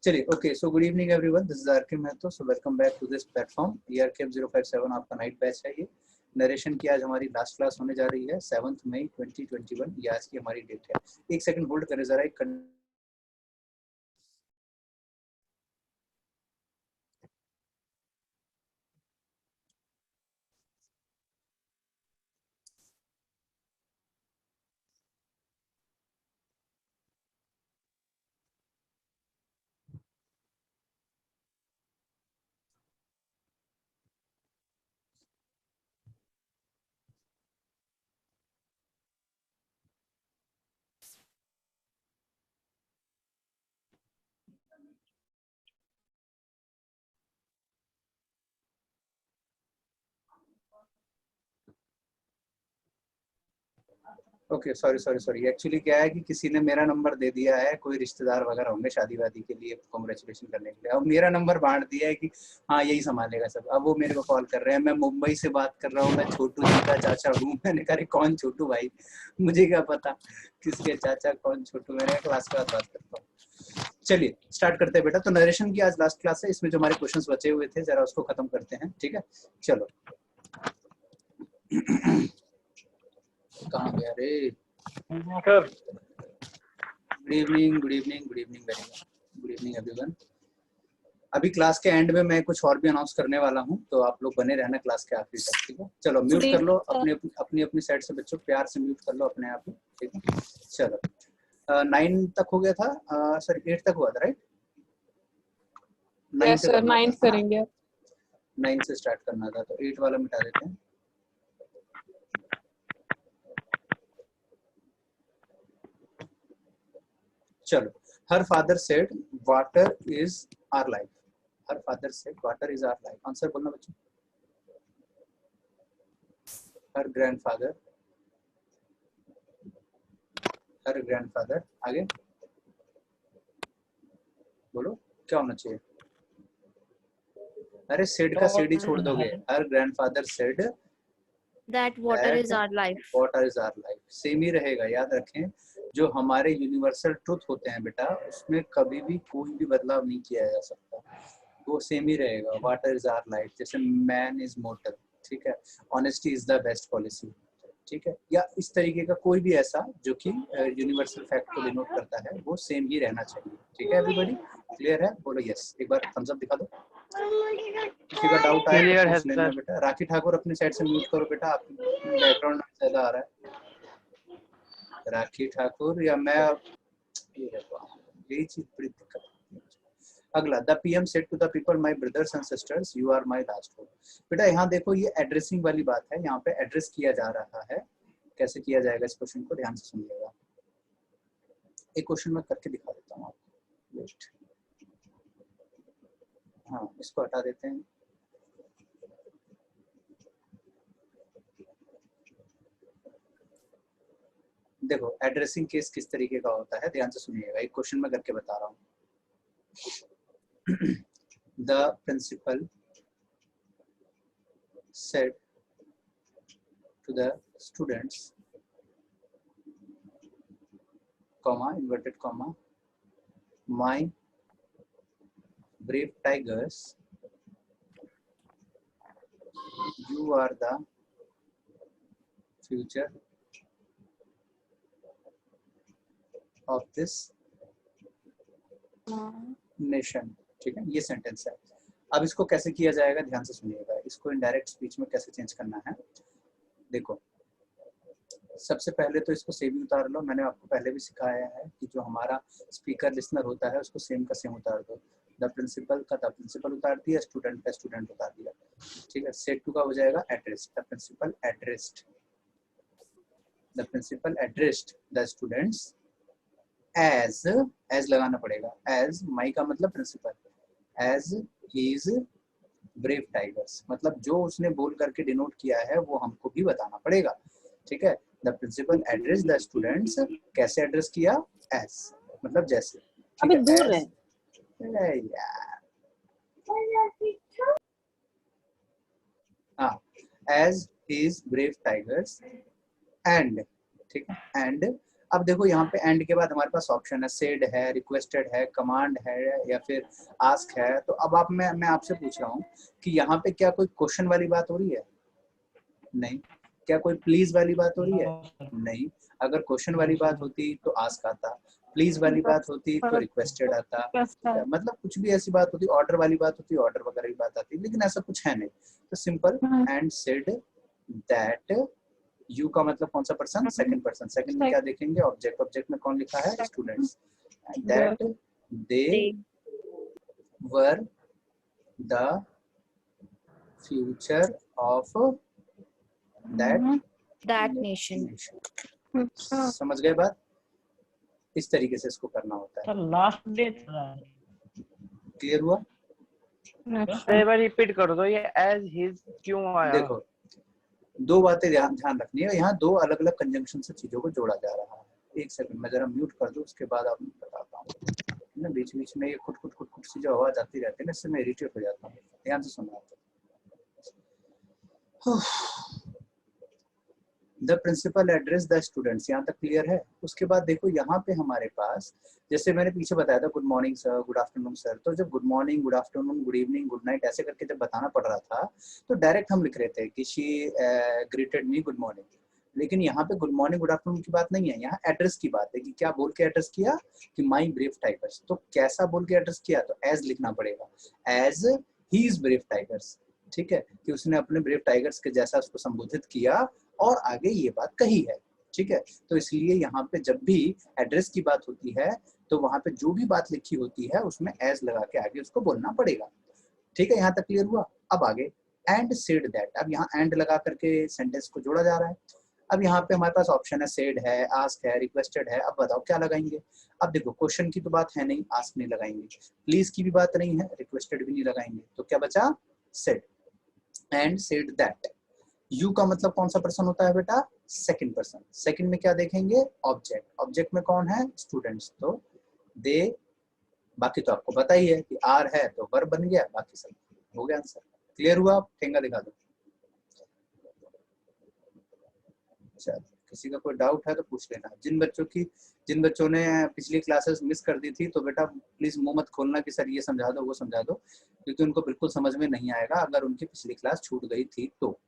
चलिए, okay, so good evening everyone, this is RK Mahato. So welcome back to this platform. ERK 057 आपका night batch है। ये narration की आज हमारी लास्ट क्लास होने जा रही है 7 मई 2021। ये आज की हमारी डेट है। एक सेकंड होल्ड करें जरा। एक ओके, सॉरी, एक्चुअली क्या है कि किसी ने मेरा नंबर दे दिया है, कोई रिश्तेदार वगैरह होंगे शादी वादी के लिए कॉन्ग्रेचुलेशन करने के लिए। अब मेरा नंबर बांट दिया है कि हाँ यही संभालेगा सब। अब वो मेरे को कॉल कर रहे हैं, मैं मुंबई से बात कर रहा हूँ, मैं छोटू जी का चाचा हूँ। मैंने कहा कौन छोटू भाई, मुझे क्या पता किसके चाचा कौन छोटू। मैंने क्लास के बाद बात करता हूँ। चलिए स्टार्ट करते हैं बेटा। तो नरेशन की आज लास्ट क्लास है, इसमें जो हमारे क्वेश्चंस बचे हुए थे जरा उसको खत्म करते हैं, ठीक है। चलो कहाँ गया रे। Good evening good evening everyone. अभी क्लास के एंड में मैं कुछ और भी अनाउंस करने वाला हूँ, तो आप लोग बने रहना क्लास के आखिरी तक, ठीक है। चलो म्यूट कर लो अपनी साइड से बच्चों, प्यार से म्यूट कर लो अपने आप ही, ठीक है। चलो 9 तक हो गया था, सर 8 तक हुआ था, राइट? 9 से करना था, करेंगे। 9 से स्टार्ट करना था, तो 8 वाला मिटा देते हैं। चलो, her father said water is our life. Her father said water is our life. Answer बोलना बच्चों। हर ग्रैंडफादर, हर ग्रैंडफादर, आगे बोलो क्या होना चाहिए। अरे सेड का सेड ही छोड़ दोगे। Her grandfather said that water is our life. Water is our life. Same ही रहेगा, याद रखें। जो हमारे यूनिवर्सल ट्रुथ होते हैं बेटा, उसमें कभी भी कोई भी बदलाव नहीं किया जा सकता, वो सेम ही रहेगा। वाटर इज आवर लाइफ, जैसे मैन इज मोर्टल, ठीक है। Honesty is the best policy, ठीक है। या इस तरीके का कोई भी ऐसा जो कि यूनिवर्सल फैक्ट को डिनोट करता है, वो सेम ही रहना चाहिए, ठीक है। एवरीबॉडी क्लियर है? बोलो यस। एक बार थम्स अप दिखा दो। किसी का डाउट आया तो पूछ लेना बेटा। राखी ठाकुर अपनी साइड से म्यूट करो बेटा, आप बैकग्राउंड ज्यादा आ रहा है। राखी ठाकुर या मैं, यही चीज बड़ी दिक्कत है। अगला, the PM said to the people my brothers and sisters you are my last hope. बेटा यहाँ देखो, ये एड्रेसिंग वाली बात है, यहाँ पे एड्रेस किया जा रहा है। कैसे किया जाएगा इस क्वेश्चन को ध्यान से सुनिएगा। एक क्वेश्चन मैं करके दिखा देता हूँ आपको। वेस्ट, हाँ इसको हटा देते हैं। देखो एड्रेसिंग केस किस तरीके का होता है, ध्यान से सुनिएगा। एक क्वेश्चन मैं करके बता रहा हूँ। The principal said to the students, comma, inverted comma, my brave tigers, you are the future of this nation, ठीक है। ये सेंटेंस है। अब इसको कैसे किया जाएगा ध्यान से सुनिएगा। इसको इनडायरेक्ट स्पीच में कैसे चेंज करना है, देखो। सबसे पहले तो इसको सेम ही उतार लो। मैंने आपको पहले भी सिखाया है कि जो हमारा स्पीकर लिसनर होता है उसको सेम का सेम उतार दो। द प्रिंसिपल का द प्रिंसिपल उतार दिया, स्टूडेंट का स्टूडेंट उतार दिया, ठीक है। सेट टू का हो जाएगा address. The principal addressed, the principal addressed the students as लगाना पड़ेगा। एज, माई का मतलब principal, as his brave tigers, मतलब जो उसने बोल करके डिनोट किया है वो हमको भी बताना पड़ेगा, ठीक है। The principal address the students, कैसे एड्रेस किया? एज, मतलब जैसे, ठीक है। दूर है यार, हाँ, as his brave tigers and, ठीक है, एंड अब देखो यहाँ पे एंड के बाद हमारे पास ऑप्शन है, सेड है, रिक्वेस्टेड है, कमांड है या फिर आस्क है। तो अब आप मैं आपसे पूछ रहा हूँ कि यहाँ पे क्या कोई क्वेश्चन वाली बात हो रही है? नहीं। क्या कोई प्लीज वाली बात हो रही है? नहीं। अगर क्वेश्चन वाली बात होती तो आस्क आता, प्लीज वाली बात होती तो रिक्वेस्टेड आता, मतलब कुछ भी ऐसी बात होती, ऑर्डर वाली बात होती ऑर्डर वगैरह की बात आती, लेकिन ऐसा कुछ है नहीं। तो simple and said that, you का मतलब कौन सा पर्सन? Second person. सेकंड में क्या देखेंगे? ऑब्जेक्ट। ऑब्जेक्ट में कौन लिखा है? Students. That they were the future of that nation. समझ गए बात? इस तरीके से इसको करना होता है। लास्ट डे क्लियर हुआ? एक बार रिपीट कर दो, ये एज हिज क्यों आया? देखो दो बातें ध्यान रखनी है, यहाँ दो अलग अलग कंजंक्शन से चीजों को जोड़ा जा रहा है। एक सेकंड मैं जरा म्यूट कर दूं, उसके बाद आपको बताता हूँ ना। बीच बीच में ये कुछ सी जो आवाज आती रहती है ना, इससे मैं इरिटेट हो जाता हूँ। ध्यान से सुनना। The principal address the students, यहाँ तक क्लियर है? उसके बाद देखो यहाँ पे हमारे पास, जैसे मैंने पीछे बताया था, good morning sir, good afternoon sir. तो जब good morning, good afternoon, good evening, good night ऐसे करके जब बताना पड़ रहा था तो डायरेक्ट हम लिख रहे थे कि she greeted me good morning. लेकिन यहाँ पे गुड मॉर्निंग गुड आफ्टरनून की बात नहीं है, यहाँ एड्रेस की बात है कि क्या बोल के एड्रेस किया कि माई ब्रेव टाइगर्स। तो कैसा बोल के एड्रेस किया? तो एज लिखना पड़ेगा, as he is brave tigers. ठीक है, कि उसने अपने ब्रेव टाइगर्स के जैसा उसको संबोधित किया और आगे ये बात कही है। ठीक है, तो इसलिए यहाँ पे जब भी एड्रेस की बात होती है तो वहां पे जो भी बात लिखी होती है उसमें एज लगा के आगे उसको बोलना पड़ेगा। ठीक है, यहाँ तक क्लियर हुआ? अब आगे एंड सेड दैट, अब यहाँ एंड लगा करके सेंटेंस को जोड़ा जा रहा है। अब यहाँ पे हमारे पास ऑप्शन है, सेड है, आस्क है, रिक्वेस्टेड है। अब बताओ क्या लगाएंगे? अब देखो क्वेश्चन की तो बात है नहीं, आस्क नहीं लगाएंगे, प्लीज की भी बात नहीं है, रिक्वेस्टेड भी नहीं लगाएंगे, तो क्या बचा? Said and said that. You का मतलब कौन सा पर्सन होता है बेटा? Second person. सेकंड में क्या देखेंगे? ऑब्जेक्ट। ऑब्जेक्ट में कौन है? स्टूडेंट्स। तो दे, बाकी तो आपको पता ही है कि आर है तो वर्ब बन गया, बाकी सब हो गया आंसर। क्लियर हुआ? ठेंगा दिखा दो। चलो, किसी का कोई डाउट है तो पूछ लेना। जिन बच्चों ने पिछली क्लासेस मिस कर दी थी तो बेटा प्लीज मुंह मत खोलना कि सर ये समझा दो वो समझा दो, क्योंकि उनको बिल्कुल समझ में नहीं आएगा अगर उनकी पिछली क्लास छूट गई थी तो।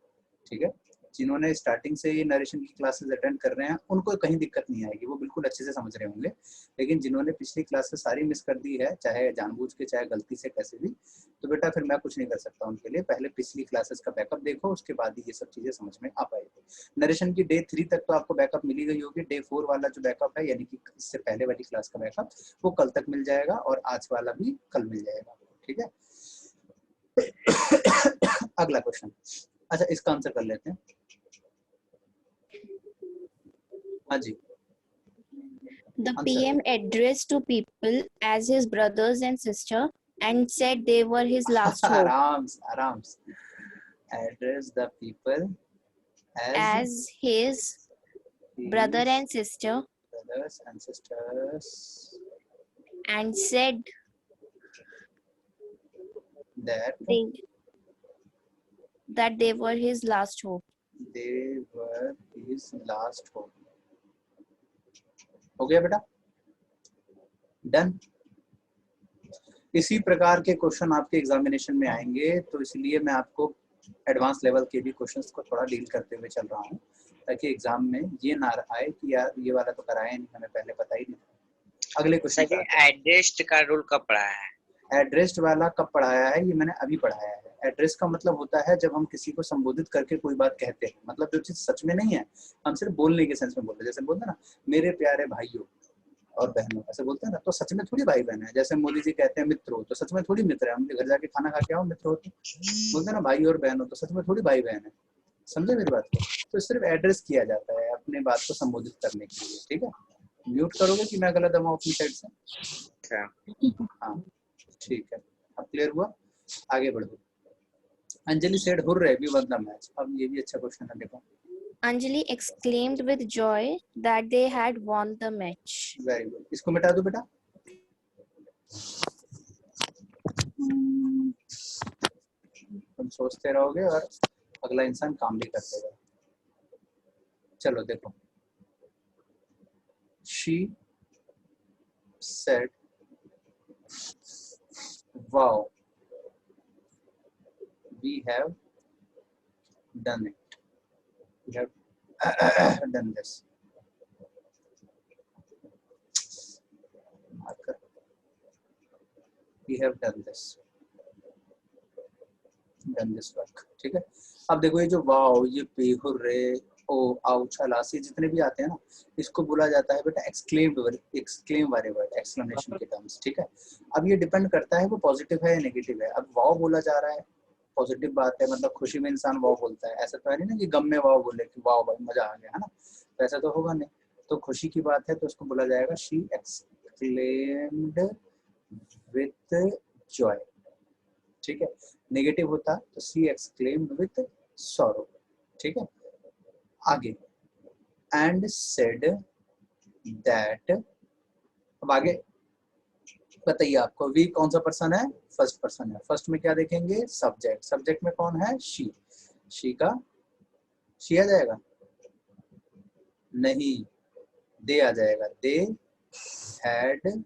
ठीक है, जिन्होंने स्टार्टिंग से ये नरेशन की क्लासेस अटेंड कर रहे हैं उनको कहीं दिक्कत नहीं आएगी, वो बिल्कुल अच्छे से समझ रहे होंगे। लेकिन जिन्होंने पिछली क्लासेस सारी मिस कर दी है, चाहे जानबूझ के चाहे गलती से कैसे भी, तो बेटा फिर मैं कुछ नहीं कर सकता उनके लिए। पहले पिछली क्लासेस का बैकअप देखो, उसके बाद ही ये सब चीजें समझ में आ पाएगी। नरेशन की डे 3 तक तो आपको बैकअप मिली गई होगी। डे 4 वाला जो बैकअप है, यानी कि इससे पहले वाली क्लास का बैकअप, वो कल तक मिल जाएगा और आज वाला भी कल मिल जाएगा। ठीक है। अगला क्वेश्चन, अच्छा इसका आंसर कर लेते हैं। हाँ जी। The PM addressed to people as his brothers and sister and said they were his last hope. आराम से address the people as his brother and sister brothers and sisters and said that they were his last hope. They were his last hope. हो गया बेटा? Done. इसी प्रकार के question आपके examination में आएंगे, तो इसलिए मैं आपको एडवांस लेवल के भी क्वेश्चंस को थोड़ा डील करते हुए चल रहा हूँ, ताकि एग्जाम में ये ना आए कि यार ये वाला तो कराया नहीं, हमें पहले पता ही नहीं। अगले क्वेश्चन, एड्रेस्ड का रूल कब पढ़ाया है? एड्रेस्ड वाला कब पढ़ाया है? ये मैंने अभी पढ़ाया है। एड्रेस का मतलब होता है जब हम किसी को संबोधित करके कोई बात कहते हैं, मतलब जो चीज सच में नहीं है, हम सिर्फ बोलने के सेंस में बोलते हैं। जैसे बोलते हैं ना, मेरे प्यारे भाइयों और बहनों, ऐसे बोलते हैं ना, तो सच में थोड़ी भाई बहन है। जैसे मोदी जी कहते हैं मित्रों, तो सच में थोड़ी मित्र है। हम घर जाके खाना खा के आओ मित्र होते, बोलते हैं ना भाई और बहनों, तो सच में थोड़ी भाई बहन है। समझे मेरी बात को? तो सिर्फ एड्रेस किया जाता है अपने बात को संबोधित करने के लिए। ठीक है, म्यूट करोगे कि मैं गलत हूँ अपनी साइड से? हाँ ठीक है, अब क्लियर हुआ? आगे बढ़ो। Anjali said hurray we won the match। अब ये भी अच्छा क्वेश्चन है, देखो। Anjali exclaimed with joy that they had won the match. Very good, इसको मिटा दो बेटा। तुम सोचते रहोगे और अगला इंसान काम भी करते रहेगा। चलो देखो, she said, wow, we have done it, we have done this. We have done this work. ठीक है, अब देखो ये जो वाओ, ये बेहुर्रे, ओ, आओ, छलासी, जितने भी आते हैं ना, इसको बोला जाता है बेटा एक्सक्लेम वाले वर्ड, एक्सक्लेमेशन के टर्म्स। ठीक है, अब ये डिपेंड करता है वो पॉजिटिव है या नेगेटिव है। अब वाओ बोला जा रहा है, पॉजिटिव बात है, मतलब खुशी में इंसान वाओ बोलता है। ऐसा तो है नहीं ना कि गम में वाओ बोले कि वाओ भाई मजा आ गया, है ना, तो ऐसा तो होगा नहीं। तो खुशी की बात है तो उसको बोला जाएगा शी एक्सक्लेम्ड विथ जॉय। ठीक है, नेगेटिव होता तो शी एक्सक्लेम्ड विथ सॉरो। ठीक है, आगे एंड सेड दैट। अब आगे बताइए आपको वी कौन सा पर्सन है, फर्स्ट पर्सन है। फर्स्ट में क्या देखेंगे, सब्जेक्ट। सब्जेक्ट में कौन है, शी। शी का शी आ जाएगा, नहीं दे आ जाएगा, they had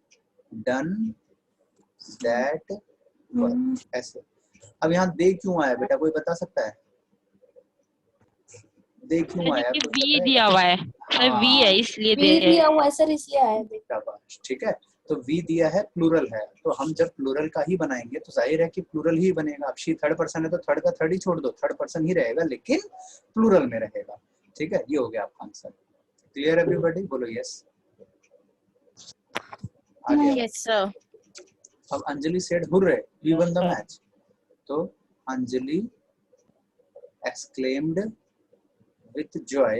done that work, ऐसे। अब यहाँ दे क्यों आया बेटा, कोई बता सकता है दे क्यों आया? वी दिया हुआ है सर, वी है इसलिए वी दिया हुआ है सर, इसलिए आया। ठीक है, तो वी दिया है, प्लूरल है, तो हम जब प्लूरल का ही बनाएंगे तो जाहिर है कि प्लूरल ही बनेगा। अब शी थर्ड पर्सन है तो थर्ड का थर्ड ही छोड़ दो, थर्ड पर्सन ही रहेगा लेकिन प्लूरल में रहेगा। ठीक है, ये हो गया आपका आंसर। क्लियर एवरीबॉडी, बोलो यस। Yes sir. अब Anjali said hurray we won the match, तो Anjali exclaimed with joy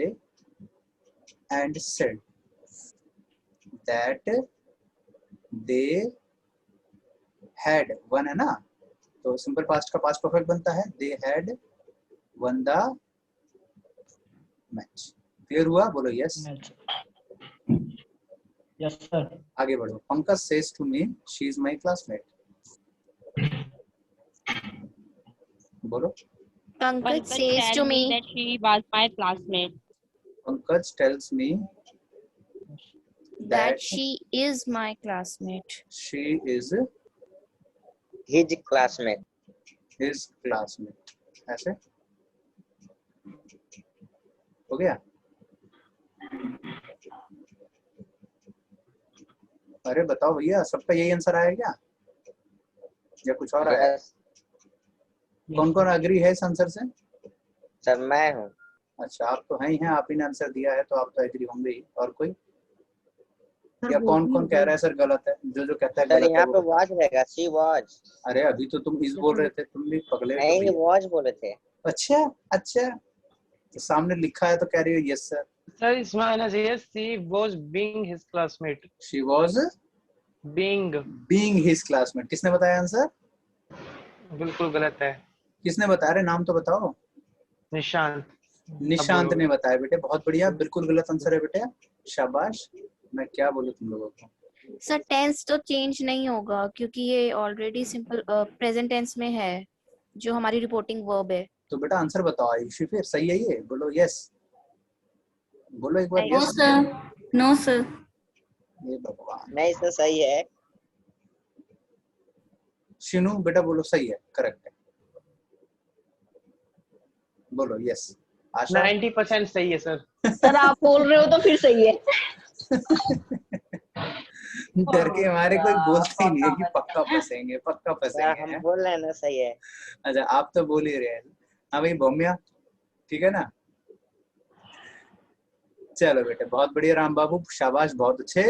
and said that they had won, है ना, तो सिंपल पास्ट का पास्ट परफेक्ट बनता है, they had won the match. Clear हुआ, बोलो यस। Yes sir. आगे बढ़ो। Pankaj says to me she is my classmate, बोलो। Pankaj says to me that she was my classmate. Pankaj tells me that she is my classmate. she is His classmate. his classmate, ऐसे हो गया। अरे बताओ भैया, सबका यही आंसर आया क्या या कुछ और आया? Yes, कौन कौन अग्री है इस आंसर से? सर मैं हूँ। अच्छा, आप तो हैं ही हैं, आप ही ने आंसर दिया है तो आप तो एग्री होंगे ही। और कोई, या कौन कौन कह रहा है सर गलत है? जो कहता है सर गलत है यहाँ पे वो। वॉच रहेगा, शी वॉच। अरे अभी तो तुम इस बोल रहे थे, तुम भी पगले हो नहीं, भैया। वॉच बोले थे। अच्छा अच्छा, तो सामने लिखा है तो कह रही हो यस सर। Sir, इसमें आना चाहिए she was being his classmate. She was being his classmate. किसने बताया आंसर? बिल्कुल गलत है, किसने बताया? रे नाम तो बताओ। निशांत। निशांत ने बताया बेटे, बहुत बढ़िया, बिल्कुल गलत आंसर है बेटे, शाबाश। मैं क्या बोलूं तुम लोगों को। सर टेंस तो चेंज नहीं होगा क्योंकि ये ऑलरेडी सिंपल प्रेजेंट टेंस में है जो हमारी रिपोर्टिंग वर्ब है। तो बेटा आंसर बताओ आयुषी, फिर सही है ये? बोलो यस, बोलो एक बार no yes. Sir, no sir. ये भगवान। नहीं सर, सही है। शिनू बेटा बोलो सही है, करेक्ट है, बोलो यस। आशा 90% सही है सर। सर आप बोल रहे हो तो फिर सही है। डर के हमारे कोई बोलते ही नहीं है कि पक्का फंसेंगे, पक्का सर फंसेंगे। हम हैं? बोल रहे हैं ना, सही है। अच्छा, आप तो बोल ही रहे हैं। हाँ भाई भौमिया, ठीक है ना। चलो बेटे, बहुत बढ़िया राम बाबू, शाबाश, बहुत अच्छे।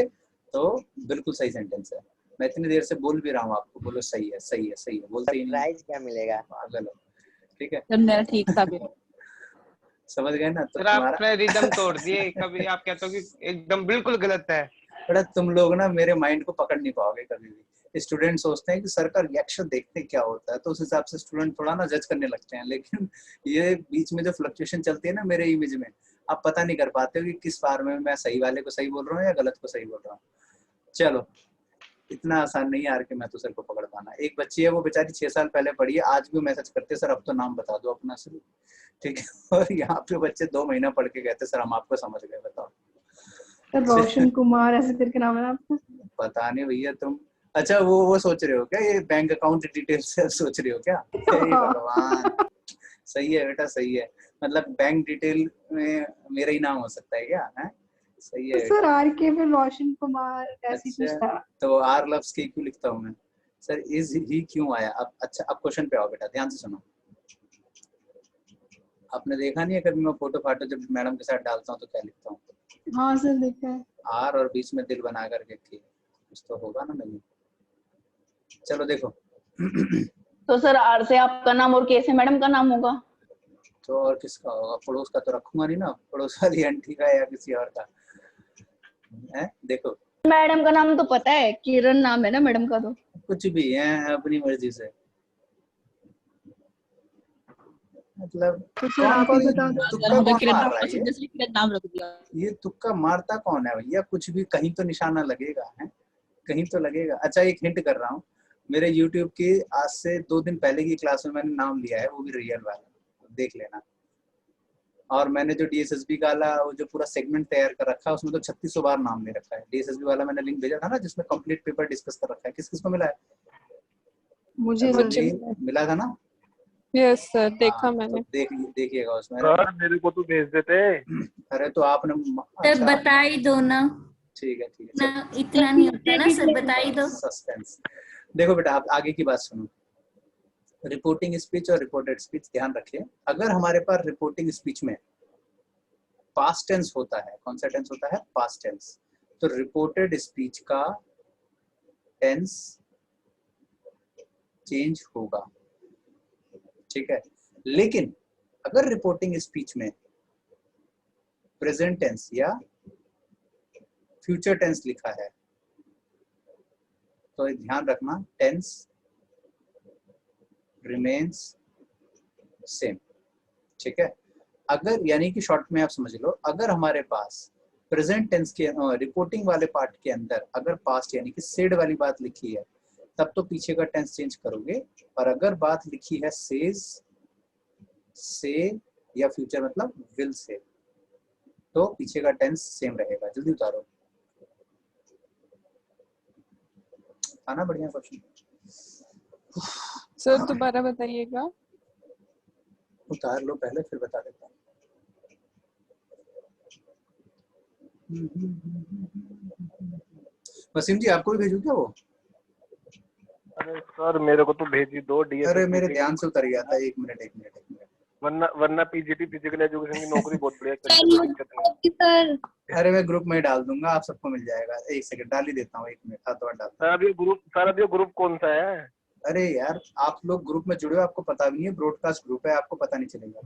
तो बिल्कुल सही सेंटेंस है। मैं इतनी देर से बोल भी रहा हूँ आपको, बोलो सही है सही है सही है, बोलते ही नहीं। प्राइज क्या मिलेगा? पागल हो, ठीक है, सर मेरा ठीक था फिर। समझ गए ना? तो सर तुम्हारा आपने रिदम तोड़ दिए, कभी आप कहते हो कि एकदम बिल्कुल गलत है। बेटा तुम लोग ना मेरे माइंड को पकड़ नहीं पाओगे कभी भी। स्टूडेंट सोचते हैं कि सर का रिएक्शन देखते हैं क्या होता है, तो उस हिसाब से स्टूडेंट थोड़ा ना जज करने लगते हैं, लेकिन ये बीच में जो फ्लक्चुएशन चलती है ना मेरे इमेज में, आप पता नहीं कर पाते हो कि किस बार में मैं सही वाले को सही बोल रहा हूँ या गलत को सही बोल रहा हूँ। चलो, इतना आसान नहीं यार कि मैं तो सर को पकड़ पाना। एक बच्ची है, वो बेचारी 6 साल पहले पढ़ी है, आज भी मैसेज करते सर अब तो नाम बता दो अपना सर, ठीक है। और यहाँ पे बच्चे 2 महीना पढ़ के कहते सर हम आपको समझ गए, बताओ। सर रोशन कुमार ऐसे करके नाम है ना आपका? पता नहीं भैया तुम। अच्छा वो सोच रहे हो क्या, ये बैंक अकाउंट डिटेल्स से सोच रहे हो क्या? हे भगवान, सही है बेटा सही है। मतलब बैंक डिटेल में मेरा ही नाम हो सकता है क्या? है सही है सर बेटा। आर के फिर रोशन कुमार ऐसे ही कुछ अच्छा था। तो आर लव्स के क्यों लिखता हूँ मैं सर? इज ही क्यों आया? अब अच्छा अब क्वेश्चन पे आओ बेटा, ध्यान से सुनो। आपने देखा नहीं है कभी मैं फोटो फाटो जब मैडम के साथ डालता हूँ तो क्या लिखता हूँ? हाँ सर देखा है। आर और बीच में दिल बना करके कुछ तो होगा ना नहीं। चलो देखो तो सर आर से आपका नाम और के से मैडम का नाम होगा। तो और किसका होगा? पड़ोस का तो रखूंगा नहीं ना, पड़ोस वाली आंटी का या किसी और का है। देखो मैडम का नाम तो पता है, किरण नाम है ना मैडम का तो। कुछ भी है अपनी मर्जी से, मतलब तो सर कौन आप कौन ही बता दो। तुक्का कौन मार रहा है नाम रख दिया। ये तुक्का मारता कौन है भैया? कुछ भी कहीं तो निशाना लगेगा है, कहीं तो लगेगा। अच्छा एक हिंट कर रहा हूँ, मेरे YouTube के आज से 2 दिन पहले की क्लास में मैंने नाम लिया है, वो भी रियल वाला, देख लेना। और मैंने जो DSSB का वाला वो जो पूरा सेगमेंट तैयार कर रखा है उसमें तो 3600 बार नाम ले रखा है। DSSB वाला मैंने लिंक भेजा था ना जिसमें कंप्लीट पेपर डिस्कस कर रखा है, किस किस को मिला है? मुझे अच्छा, मिला था ना? यस सर देखा हाँ, मैंने। तो देखिएगा उसमें। सर मेरे को तो भेज देते। अरे तो आपने सर बता ही दो ना, ठीक है ना इतना नहीं होता ना सर, बता ही दो। सस्पेंस। देखो बेटा आप आगे की बात सुनो। रिपोर्टिंग स्पीच और रिपोर्टेड स्पीच ध्यान रखिए। अगर हमारे पास रिपोर्टिंग स्पीच में पास्ट टेंस होता है, कौन सा टेंस होता है? Past tense. तो रिपोर्टेड स्पीच का टेंस चेंज होगा, ठीक है। लेकिन अगर रिपोर्टिंग स्पीच में प्रेजेंट टेंस या फ्यूचर टेंस लिखा है तो ध्यान रखना टेंस रिमेन्स सेम, ठीक है। अगर यानी कि शॉर्ट में आप समझ लो, अगर हमारे पास प्रेजेंट टेंस के रिपोर्टिंग वाले पार्ट के अंदर अगर पास्ट यानी कि सेड वाली बात लिखी है तब तो पीछे का टेंस चेंज करोगे, और अगर बात लिखी है सेज, से या फ्यूचर मतलब विल से, तो पीछे का टेंस सेम रहेगा। जल्दी उतारो, आना बढ़िया क्वेश्चन। सर दोबारा बताइएगा। उतार लो पहले फिर बता देता हूँ। वसीम जी आपको भी भेजूं क्या वो? अरे सर मेरे को तो भेज ही दो। अरे मेरे ध्यान से उतर गया था, एक मिनट। वरना पीजीटी फिजिकल एजुकेशन की नौकरी बहुत बढ़िया। अरे मैं ग्रुप में डाल दूंगा, आप सबको मिल जाएगा। एक सेकंड डाल ही देता हूँ, 1 मिनट हाथ डाल। सर अब ये ग्रुप कौन सा है? अरे यार आप लोग ग्रुप में जुड़े हो, आपको पता भी नहीं है, ब्रॉडकास्ट ग्रुप है, आपको पता नहीं चलेगा।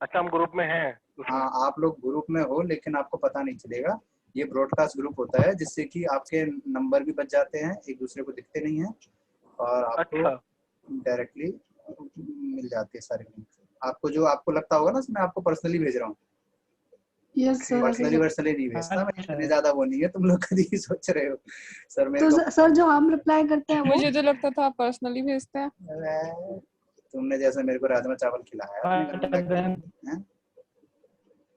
अच्छा हम ग्रुप में हैं। हाँ आप लोग ग्रुप में हो लेकिन आपको पता नहीं चलेगा। ये ब्रॉडकास्ट ग्रुप होता है जिससे कि आपके नंबर भी बच जाते हैं, एक दूसरे को दिखते नहीं है, और आपको डायरेक्टली मिल जाती है सारी लिंक। आपको जो आपको लगता होगा ना मैं आपको पर्सनली भेज रहा हूँ। Yes sir. पर्सनली नहीं भेजता मैं, इतने ज्यादा वो नहीं है, तुम लोग कभी सोच रहे हो सर मेरे तो सर जो हम रिप्लाई करते हैं मुझे तो लगता था आप पर्सनली भेजते हैं। तुमने जैसे मेरे को राजमा चावल खिलाया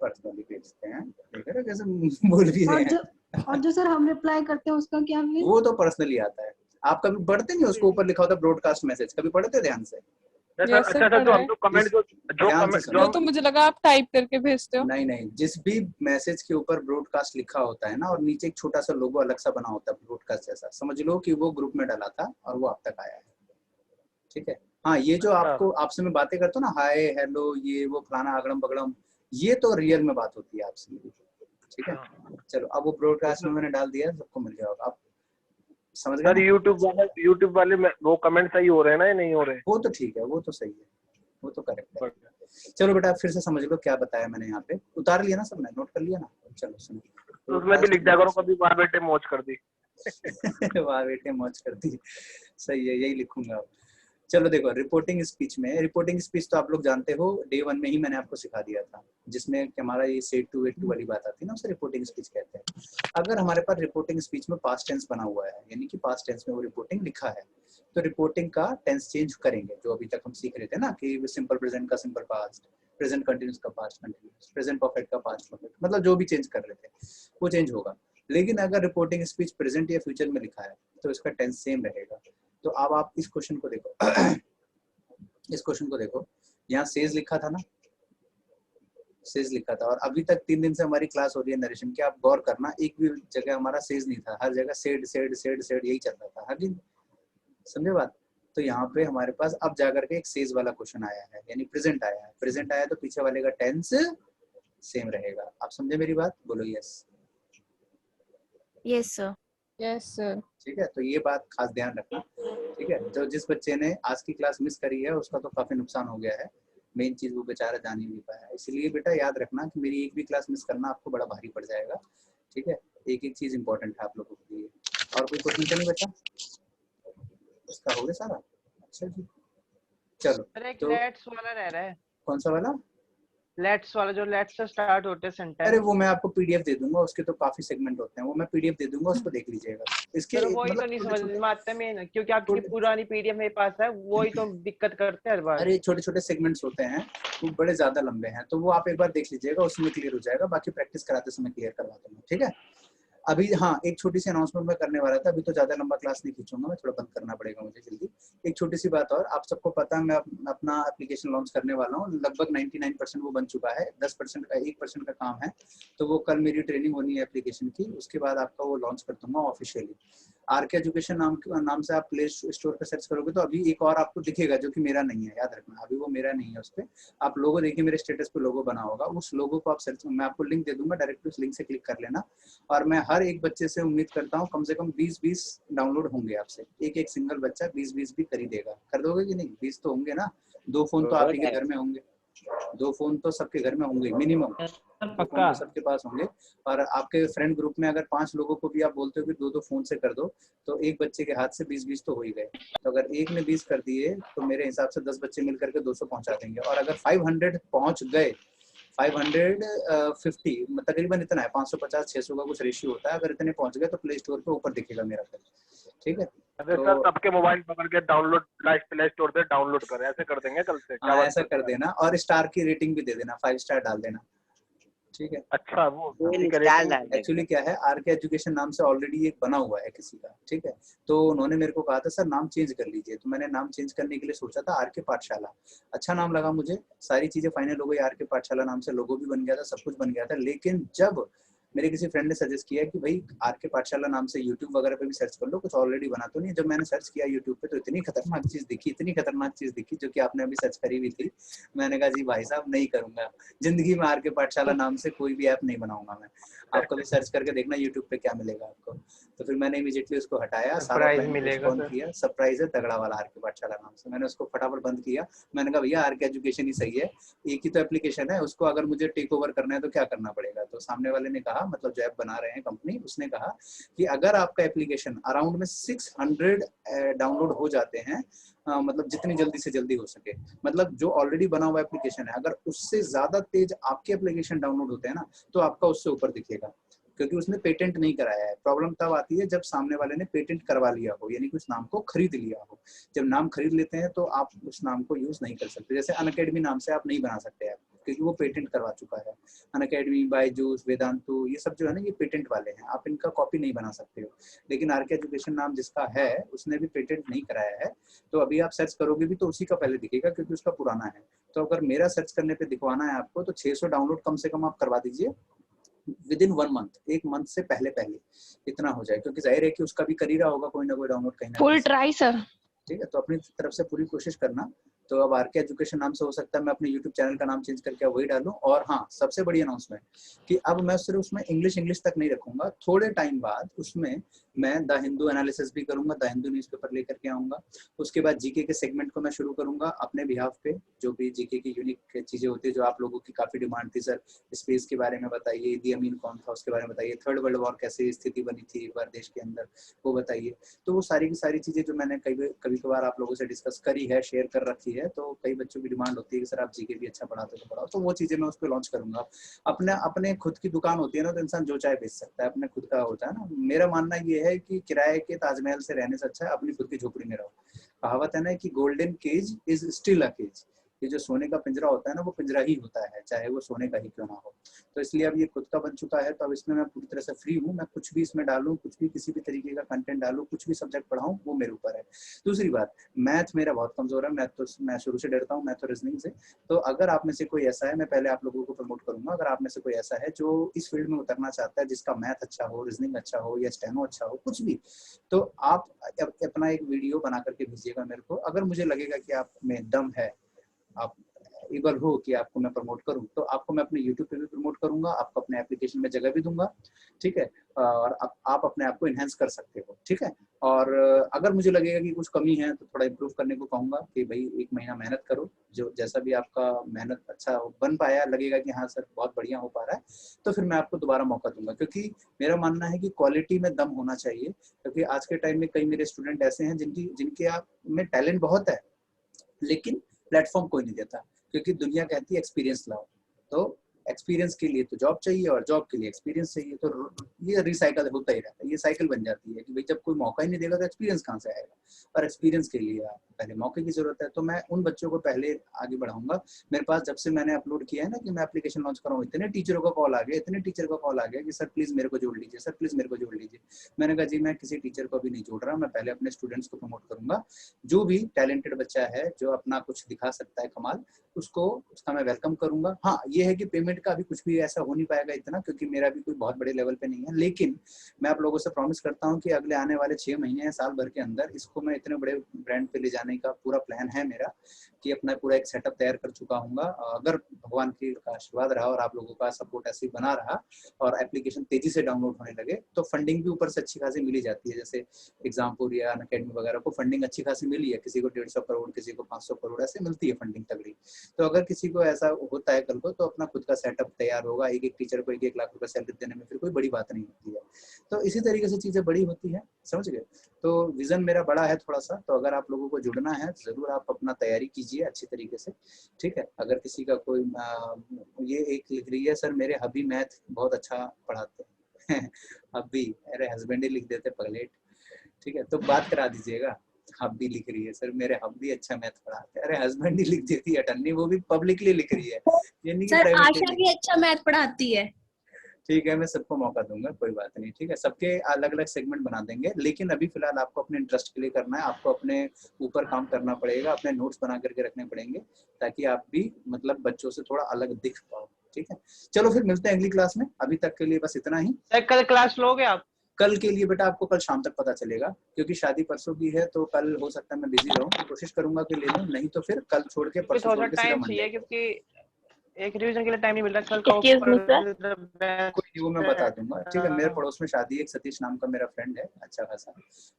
पर्सनली भेजते हैं, देख रहे हो कैसे बोल भी रहे हैं। और जो सर हम रिप्लाई करते हैं उसका क्या है? वो तो पर्सनली आता है। आप कभी पढ़ते नहीं? उसको ऊपर लिखा होता है ब्रॉडकास्ट मैसेज, कभी पढ़ते ध्यान से? वो तो मुझे लगा आप टाइप करके भेजते हो। नहीं, जिस भी मैसेज के ऊपर ब्रॉडकास्ट लिखा होता है ना और नीचे एक छोटा सा लोगो अलग सा बना होता है ब्रॉडकास्ट जैसा, समझ लो कि वो ग्रुप में डाला था और वो आप तक आया है, ठीक है। हाँ ये जो आपको आपसे मैं बातें करता हूँ ना, हाय हेलो ये वो फलाना अगड़म बगड़म, ये तो रियल में बात होती है आपसे मेरी, ठीक है। चलो अब वो ब्रॉडकास्ट में मैंने डाल दिया, सबको मिल जाएगा। आप समझ गए? यूट्यूब वाले में वो कमेंट सही हो रहे हैं ना, या नहीं हो रहे? वो तो ठीक है, वो तो सही है, वो तो करेक्ट है। चलो बेटा फिर से समझ लो क्या बताया मैंने यहाँ पे, उतार लिया ना सबने, नोट कर लिया ना? चलो सुनो, तो उसमें भी लिख दिया करो कभी वाह बेटे मौज कर दी। वाह बेटे मौज कर दी, सही है, यही लिखूंगा। चलो देखो रिपोर्टिंग स्पीच में, रिपोर्टिंग स्पीच तो आप लोग जानते हो, डे 1 में ही मैंने आपको सिखा दिया था, जिसमें हमारा ये सेट टू वेट टू वाली बात आती है ना, उसे रिपोर्टिंग स्पीच कहते हैं। अगर हमारे पास रिपोर्टिंग स्पीच में पास्ट टेंस बना हुआ है, यानी कि पास्ट टेंस में वो रिपोर्टिंग लिखा है, तो रिपोर्टिंग का टेंस चेंज करेंगे। जो अभी तक हम सीख रहे थे ना कि सिंपल प्रेजेंट का सिंपल पास्ट, प्रेजेंट कंटिन्यूस का पास्ट कंटिन्यूस, प्रेजेंट परफेक्ट का पास्ट परफेक्ट, मतलब जो भी चेंज कर रहे थे, वो चेंज होगा। लेकिन अगर रिपोर्टिंग स्पीच प्रेजेंट या फ्यूचर में लिखा है तो इसका टेंस सेम रहेगा। तो अब आप इस क्वेश्चन को देखो इस क्वेश्चन को देखो, यहाँ सेज लिखा था ना, सेज लिखा था, और अभी तक 3 दिन से हमारी क्लास हो रही है नरेशन की, आप गौर करना एक भी जगह हमारा सेज नहीं था, हर जगह सेड सेड सेड सेड यही चल रहा था। हाँ जी, समझे बात? तो यहाँ पे हमारे पास अब जाकर के एक सेज वाला क्वेश्चन आया है, यानी प्रेजेंट आया है। प्रेजेंट आया तो पीछे वाले का टेंस सेम रहेगा। आप समझे मेरी बात? बोलो yes. Yes sir. Yes sir. ठीक है, तो ये बात खास ध्यान रखना। ठीक है, तो जिस बच्चे ने आज की क्लास मिस करी है उसका तो काफी नुकसान हो गया है। मेन चीज वो बेचारा जान ही नहीं पाया, इसलिए बेटा याद रखना कि मेरी एक भी क्लास मिस करना आपको बड़ा भारी पड़ जाएगा। ठीक है, एक एक चीज इंपॉर्टेंट है आप लोगों के लिए। और कोई क्वेश्चन तो नहीं बचा? उसका हो गया सारा? अच्छा जी, चलो। सर एक तो लेट्स वाला रह रहा है। कौन सा वाला? लेट्स वाला, जो लेट्स से स्टार्ट होते हैं सेंटेंस। अरे वो मैं आपको पीडीएफ दे दूंगा, उसके तो काफी सेगमेंट होते हैं, वो मैं पीडीएफ दे दूंगा, उसको देख लीजिएगा। इसके सर वही तो मतलब नहीं समझ में आता में, क्योंकि आपकी पुरानी पीडीएफ मेरे पास है, वही तो दिक्कत करते हैं हर बार। अरे छोटे छोटे सेगमेंट्स होते हैं, वो बड़े ज्यादा लंबे हैं, तो वो आप एक बार देख लीजिएगा, उसमें क्लियर हो जाएगा। बाकी प्रैक्टिस कराते समय क्लियर करवा दूंगा। ठीक है, अभी हाँ एक छोटी सी अनाउंसमेंट मैं करने वाला था, अभी तो ज्यादा लंबा क्लास नहीं खींचूंगा मैं, थोड़ा बंद करना पड़ेगा मुझे जल्दी। एक छोटी सी बात और, आप सबको पता है मैं अपना एप्लीकेशन लॉन्च करने वाला हूँ, लगभग 99% वो बन चुका है, 10% का 1% का काम है। तो वो कल मेरी ट्रेनिंग होनी है एप्लीकेशन की, उसके बाद आपका वो लॉन्च कर दूंगा ऑफिशियली। आरके एजुकेशन नाम से आप प्ले स्टोर पर सर्च करोगे तो अभी एक और आपको दिखेगा जो कि मेरा नहीं है, याद रखना, अभी वो मेरा नहीं है। उस पर आप लोगो देखिए, मेरे स्टेटस पे लोगो बना होगा, उस लोगो को आप सर्च, मैं आपको लिंक दे दूंगा, डायरेक्ट उस लिंक से क्लिक कर लेना। और मैं हर एक बच्चे से उम्मीद करता हूँ कम से कम 20-20 डाउनलोड होंगे आपसे, एक सिंगल बच्चा 20-20 भी कर ही देगा। कर दोगे कि नहीं? 20 तो होंगे ना, 2 फोन तो आप ही के घर में होंगे, 2 फोन तो सबके घर में होंगे मिनिमम, 2 फोन तो सबके पास होंगे। और आपके फ्रेंड ग्रुप में अगर 5 लोगों को भी आप बोलते हो कि 2-2 फोन से कर दो, तो एक बच्चे के हाथ से 20-20 तो हो ही गए। तो अगर एक ने 20 कर दिए तो मेरे हिसाब से 10 बच्चे मिलकर के 200 पहुंचा देंगे। और अगर 500 पहुंच गए, 550 तकरीबन इतना है, 550-600 का कुछ रेशियो होता है, अगर इतने पहुंच गए तो प्ले स्टोर पे ऊपर दिखेगा मेरा फिर। ठीक है, तो सर सबके मोबाइल पकड़ के डाउनलोड प्ले स्टोर से डाउनलोड करें, ऐसे कर देंगे कल से? हाँ ऐसा कर देना, और स्टार की रेटिंग भी दे देना, 5 स्टार डाल देना। ठीक है, अच्छा वो एक्चुअली क्या है, आरके एजुकेशन नाम से ऑलरेडी एक बना हुआ है किसी का। ठीक है, तो उन्होंने मेरे को कहा था सर नाम चेंज कर लीजिए, तो मैंने नाम चेंज करने के लिए सोचा था आरके पाठशाला, अच्छा नाम लगा मुझे, सारी चीजें फाइनल हो गई, आरके पाठशाला नाम से लोगो भी बन गया था, सब कुछ बन गया था। लेकिन जब मेरे किसी फ्रेंड ने सजेस्ट किया कि भाई आरके पाठशाला नाम से यूट्यूब वगैरह पे भी सर्च कर लो, कुछ ऑलरेडी बना तो नहीं। जब मैंने सर्च किया यूट्यूब पे तो इतनी खतरनाक चीज दिखी, इतनी खतरनाक चीज दिखी, जो कि आपने अभी सर्च करी हुई थी। मैंने कहा जी भाई साहब नहीं करूंगा जिंदगी में, आरके पाठशाला नाम से कोई भी ऐप नहीं बनाऊंगा मैं। आप कभी सर्च करके देखना यूट्यूब पे क्या मिलेगा आपको। तो फिर मैंने इमीडिएटली उसको हटाया, सारा बंद किया, सरप्राइज है तगड़ा वाला आरके पाठशाला नाम से, मैंने उसको फटाफट बंद किया। मैंने कहा भैया आरके एजुकेशन ही सही है, एक ही तो एप्लीकेशन है, उसको अगर मुझे टेक ओवर करना है तो क्या करना पड़ेगा। तो सामने वाले ने कहा, मतलब जो ऐप बना रहे हैं कंपनी, उसने कहा कि अगर आपका एप्लीकेशन अराउंड में 600 डाउनलोड हो जाते हैं, मतलब जितनी जल्दी से जल्दी हो सके, मतलब जो ऑलरेडी बना हुआ एप्लीकेशन है, अगर उससे ज्यादा तेज आपके एप्लीकेशन डाउनलोड होते हैं ना, तो आपका उससे ऊपर दिखेगा, क्योंकि उसने पेटेंट नहीं कराया है। प्रॉब्लम तब आती है जब सामने वाले ने पेटेंट करवा लिया हो, यानी कि उस नाम को खरीद लिया हो। जब नाम खरीद लेते हैं तो आप उस नाम को यूज नहीं कर सकते। जैसे अनअकैडमी नाम से आप नहीं बना सकते ऐप, क्योंकि वो पेटेंट करवा चुका है। अनअकैडमी, बायजूस, वेदांतु, ये सब जो है ना, ये पेटेंट वाले हैं, आप इनका कॉपी नहीं बना सकते हो। लेकिन आरके एजुकेशन नाम जिसका है उसने भी पेटेंट नहीं कराया है, तो अभी आप सर्च करोगे भी तो उसी का पहले दिखेगा, क्योंकि उसका पुराना है। तो अगर मेरा सर्च करने पे दिखवाना है आपको, तो 600 डाउनलोड कम से कम आप करवा दीजिए विदिन 1 मंथ, 1 मंथ से पहले इतना हो जाए, क्योंकि जाहिर है कि उसका भी कर ही रहा होगा कोई ना कोई डाउनलोड कहीं ना। Full try sir. ठीक है, तो अपनी तरफ से पूरी कोशिश करना। तो अब आरके एजुकेशन नाम से हो सकता है मैं अपने यूट्यूब चैनल का नाम चेंज करके वही डालूं। और हाँ, सबसे बड़ी अनाउंसमेंट कि अब मैं सिर्फ उसमें इंग्लिश तक नहीं रखूंगा, थोड़े टाइम बाद उसमें मैं द हिंदू एनालिसिस भी करूंगा, द हिंदू न्यूज़पेपर लेकर के आऊंगा। उसके बाद जीके के सेगमेंट को मैं शुरू करूंगा अपने बिहाफ पे, जो भी जीके की यूनिक चीजें होती है, जो आप लोगों की काफी डिमांड थी, सर स्पेस के बारे में बताइए, ईदी अमीन कौन था उसके बारे में बताइए, 3rd वर्ल्ड वॉर कैसे स्थिति बनी थी एक बार देश के अंदर, वो बताइए। तो वो सारी की सारी चीजें जो मैंने कभी कभार आप लोगों से डिस्कस करी है, शेयर कर रखी है, तो कई बच्चों की डिमांड होती है कि सर आप जीके भी अच्छा पढ़ाते तो पढ़ाओ, तो वो चीजें मैं उस पर लॉन्च करूंगा। अपने खुद की दुकान होती है ना, तो इंसान जो चाहे बेच सकता है, अपने खुद का होता है ना। मेरा मानना ये है कि किराए के ताजमहल से रहने से अच्छा है अपनी खुद की झोपड़ी में रहो। कहावत है ना कि golden cage is still a cage, ये जो सोने का पिंजरा होता है ना, वो पिंजरा ही होता है, चाहे वो सोने का ही क्यों ना हो। तो इसलिए अब ये खुद का बन चुका है, तो अब इसमें मैं पूरी तरह से फ्री हूँ, मैं कुछ भी इसमें डालूं, कुछ भी किसी भी तरीके का कंटेंट डालूं, कुछ भी सब्जेक्ट पढ़ाऊं, वो मेरे ऊपर है। दूसरी बात, मैथ मेरा बहुत कमजोर है, मैं शुरू से डरता हूँ मैथ और रीजनिंग से। तो अगर आप में से कोई ऐसा है, मैं पहले आप लोगों को प्रमोट करूंगा, अगर आप में से कोई ऐसा है जो इस फील्ड में उतरना चाहता है, जिसका मैथ अच्छा हो, रीजनिंग अच्छा हो या स्टेनो अच्छा हो, कुछ भी, तो आप अपना एक वीडियो बना करके भेजिएगा मेरे को। अगर मुझे लगेगा कि आप में दम है, आप एबल हो कि आपको मैं प्रमोट करूं, तो आपको मैं अपने YouTube पे भी प्रमोट करूंगा, आपको अपने एप्लीकेशन में जगह भी दूंगा, ठीक है। और आप अपने आप को इनहेंस कर सकते हो, ठीक है। और अगर मुझे लगेगा कि कुछ कमी है तो थोड़ा इम्प्रूव करने को कहूंगा कि भाई 1 महीना मेहनत करो, जो जैसा भी आपका मेहनत अच्छा बन पाया, लगेगा कि हाँ सर बहुत बढ़िया हो पा रहा है, तो फिर मैं आपको दोबारा मौका दूंगा। क्योंकि मेरा मानना है कि क्वालिटी में दम होना चाहिए, क्योंकि आज के टाइम में कई मेरे स्टूडेंट ऐसे हैं जिनके आप में टैलेंट बहुत है, लेकिन प्लेटफॉर्म कोई नहीं देता, क्योंकि दुनिया कहती है एक्सपीरियंस लाओ। तो एक्सपीरियंस के लिए तो जॉब चाहिए और जॉब के लिए एक्सपीरियंस चाहिए, तो ये रिसाइकल होता ही रहता है, ये साइकिल बन जाती है कि भाई जब कोई मौका ही नहीं देगा तो एक्सपीरियंस कहाँ से आएगा, और एक्सपीरियंस के लिए पहले मौके की जरूरत है। तो मैं उन बच्चों को पहले आगे बढ़ाऊंगा। मेरे पास जब से मैंने अपलोड किया है ना कि मैं एप्लीकेशन लॉन्च कर रहा हूँ, इतने टीचरों का कॉल आ गया, इतने टीचर का कॉल आ गया कि सर प्लीज मेरे को जोड़ लीजिए, सर प्लीज मेरे को जोड़ लीजिए। मैंने कहा जी मैं किसी टीचर को अभी नहीं जोड़ रहा, मैं पहले अपने स्टूडेंट्स को प्रमोट करूंगा। जो भी टैलेंटेड बच्चा है, जो अपना कुछ दिखा सकता है कमाल, उसका मैं वेलकम करूंगा। हाँ ये है कि पेमेंट का अभी कुछ भी ऐसा हो नहीं पाएगा इतना, क्योंकि मेरा भी कोई बहुत बड़े लेवल पे नहीं है, लेकिन मैं आप लोगों से प्रॉमिस करता हूँ कि अगले आने वाले 6 महीने या साल भर के अंदर इसको मैं इतने बड़े ब्रांड पे ले जाने का पूरा प्लान है मेरा, कि अपना पूरा एक सेटअप तैयार कर चुका हूँ। अगर भगवान की आशीर्वाद रहा और आप लोगों का सपोर्ट ऐसे ही बना रहा और एप्लीकेशन तेजी से डाउनलोड होने लगे, तो फंडिंग भी ऊपर से अच्छी खासी मिली जाती है। जैसे एग्जामपुर या अनअकैडमी वगैरह को फंडिंग अच्छी खासी मिली है, किसी को 150 करोड़, किसी को 500 करोड़, ऐसे मिलती है फंडिंग तगड़ी। तो अगर किसी को ऐसा होता है कल को, तो अपना खुद का सेटअप तैयार होगा, एक टीचर को 1-1 लाख रुपए सैलरी देने में फिर कोई बड़ी बात नहीं होती है। तो इसी तरीके से चीजें बड़ी होती है, समझ गए। तो विजन मेरा बड़ा है थोड़ा सा, तो अगर आप लोगों को जुड़ना है जरूर आप अपना तैयारी कीजिए अच्छी तरीके से, ठीक है। अगर किसी का कोई ये एक लिख रही है सर मेरे हबी मैथ बहुत अच्छा पढ़ाते हैं हबी, अरे हस्बैंड ही लिख देते पगलेट, ठीक है। तो बात करा दीजिएगा। हब्बी लिख रही है सर मेरे हब्बी अच्छा मैथ पढ़ाते, अरे हस्बैंड ही लिख देती है अटन्नी, वो भी पब्लिकली लिख रही है, ये नहीं कि सर प्राइवेटली। आशा भी अच्छा मैथ पढ़ाती है। ठीक है, मैं सबको मौका दूंगा, कोई बात नहीं, ठीक है। सबके अलग अलग सेगमेंट बना देंगे, लेकिन अभी फिलहाल आपको अपने इंटरेस्ट के लिए करना है, आपको अपने ऊपर काम करना पड़ेगा, अपने नोट्स बना करके रखने पड़ेंगे, ताकि आप भी मतलब बच्चों से थोड़ा अलग दिख पाओ, ठीक है। चलो फिर मिलते हैं अगली क्लास में, अभी तक के लिए बस इतना ही। कल क्लास लोगे आप? कल के लिए बेटा आपको कल शाम तक पता चलेगा, क्योंकि शादी परसों की है, तो कल हो सकता है मैं बिजी रहूं, कोशिश करूंगा कि ले लूं, नहीं तो फिर कल छोड़ के परसों छोड़ के सीधा मंडे। क्योंकि एक रिवीजन के लिए टाइम नहीं मिल रहा कल का। कोई वो मैं बता दूंगा, ठीक है। मेरे पड़ोस में शादी है, एक सतीश नाम का मेरा फ्रेंड है अच्छा खासा,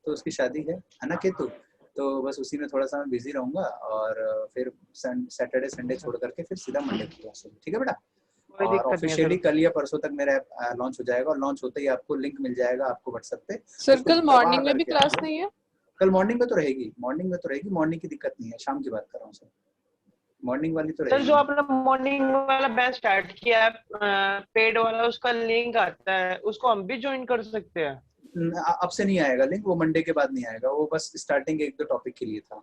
तो उसकी शादी है ना केतु, तो बस उसी में थोड़ा सा मैं बिजी रहूंगा, और फिर सैटरडे संडे छोड़ करके फिर सीधा मंडे की क्लास होगी, ठीक है बेटा। और ऑफिशियली कल या परसों तक मेरा ऐप लॉन्च हो जाएगा, और लॉन्च होते ही आपको लिंक मिल जाएगा आपको व्हाट्सएप पे। सर कल मॉर्निंग में भी क्लास नहीं है? कल मॉर्निंग में तो रहेगी, मॉर्निंग में तो रहेगी, मॉर्निंग की दिक्कत नहीं है, शाम की बात कर रहा हूँ सर, मॉर्निंग वाली तो रहेगी। सर जो आपने मॉर्निंग वाला बैच स्टार्ट किया है पेड वाला, उसका लिंक आता है, उसको हम भी ज्वाइन कर सकते हैं? अब से नहीं आएगा लिंक, वो मंडे के बाद नहीं आएगा, वो बस स्टार्टिंग 1-2 टॉपिक के लिए था।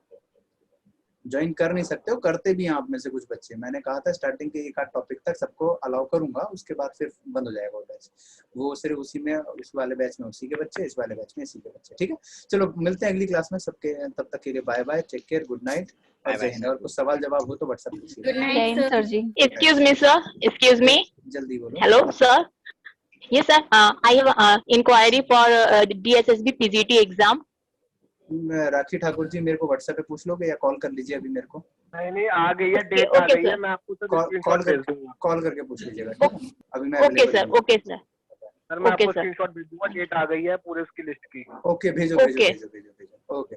ज्वाइन कर नहीं सकते हो, करते भी हैं आप में से कुछ बच्चे, मैंने कहा था स्टार्टिंग के 1-8 टॉपिक तक सबको अलाउ करूंगा, उसके बाद फिर बंद हो जाएगा वो बैच, वो सिर्फ उसी में उस वाले बैच में उसी के बच्चे, इस वाले बैच में इसी के बच्चे, ठीक है। चलो मिलते हैं अगली क्लास में, सबके तब तक के लिए bye bye, take care, good night और जय हिंद। और कुछ सवाल जवाब हो तो व्हाट्सएप कीजिए। गुड नाइट सर जी। Excuse me, sir. Excuse me. जल्दी बोलो। Hello, sir. Yes, sir. I have inquiry for DSSB PGT exam. राखी ठाकुर जी मेरे को व्हाट्सएप पे पूछ लोगे या कॉल कर लीजिए अभी मेरे को? नहीं आ गई है, डेट आ गई है, मैं आपको कॉल करके पूछ लीजिएगा, अभी मैं okay sir. Okay sir. Sir मैं आपको स्क्रीनशॉट भेज दूंगा, डेट आ गई है पूरे उसकी लिस्ट की। ओके भेजो भेजो भेजो भेजो, ओके।